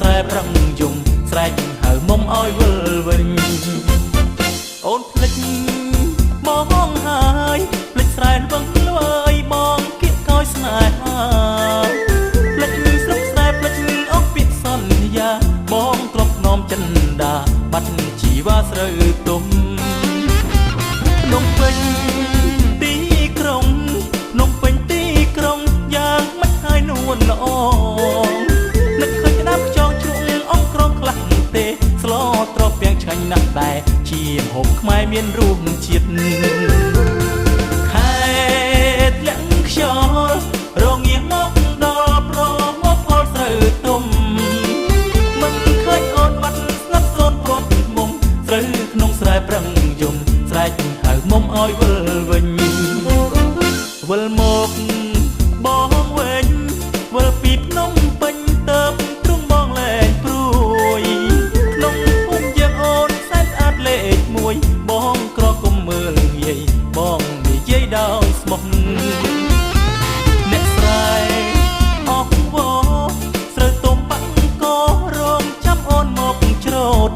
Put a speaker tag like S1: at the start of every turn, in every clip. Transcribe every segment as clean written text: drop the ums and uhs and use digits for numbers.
S1: ស្រែប្រឹងយំស្រែកហៅមុំឲ្យវិលវិញអូនភ្លេចបងហើយភ្លេចស្រែវឹងលួយបងគៀកកោយស្នេហាភ្លេចស្រុកស្រែភ្លេចអស់ពាក្យសន្យាបងទ្រព្យនាំចិនដាបាត់ជីវ៉ាស្រូវទុំនំពេញទីក្រុងនំពេញទីក្រុងយ៉ាងមិនហើយនួនល្អនឹកឃើញក្តាប់ខ្យងជ្រុងអងក្រងខ្លះទេស្លត្រពាំងឆ្ងាញ់ណាស់ដែរជាម្ហូបខ្មែរមានរសជាតិខែធ្លាក់ខ្យល់រងាមកដល់ប្រមកផលស្រូវទុំមិនឃើញអូនបាត់ស្ងាត់សូនព្រាត់មុំស្រូវក្នុងស្រែប្រឹងយំស្រែកហៅមុំឲ្យវិលវិញវិលមកបងវិញវិលពីភ្នំពេញទៅទ្រង់បងលែងព្រួយក្នុងភូមិយើងអូនសែនស្អាតលេខ1បងក្រគុំមើលងាយបងនិយាយដោយស្មោះអ្នកស្រែអស់វស្រូវទុំបាក់ករងចាំអូនមកច្រូត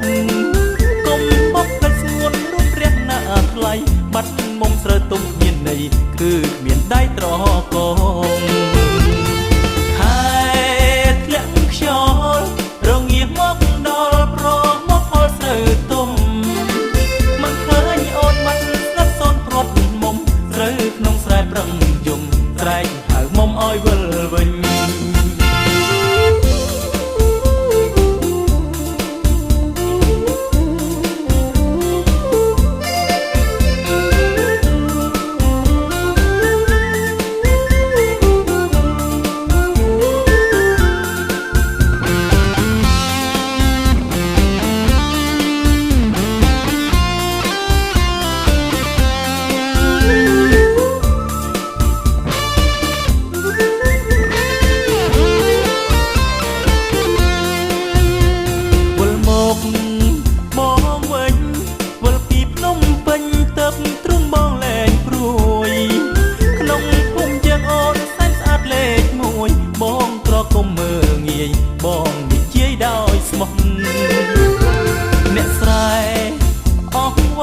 S1: កុំបបកិច្ចស្ងួនរូបរះណាថ្លៃបាត់មុំស្រូវទុំគ្មានន័យគឺគ្មានដៃត្រកងខែធ្លាក់ខ្យល់រងាមកដល់ប្រមកផលស្រូវទុំមិនឃើញអូនបាត់ស្ងាត់សូនព្រាត់មុំស្រូវក្នុងស្រែប្រឹងយំស្រែកហៅមុំឲ្យវិលវិញបងវិញវិលពីភ្នំពេញទៅទ្រង់បងលែងព្រួយក្នុងភូមិយើងអូនសែនស្អាតលេខ1បងក្រគុំមើលងាយបងនិយាយដោយស្មោះអ្នកស្រែអស់វ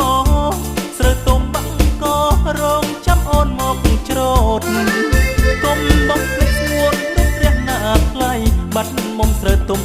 S1: ស្រូវទុំបាក់ករងចាំអូនមកច្រូតកុំបងភ្លេចស្ងួនរូបរះណាថ្លៃបាត់មុំស្រូវទុំ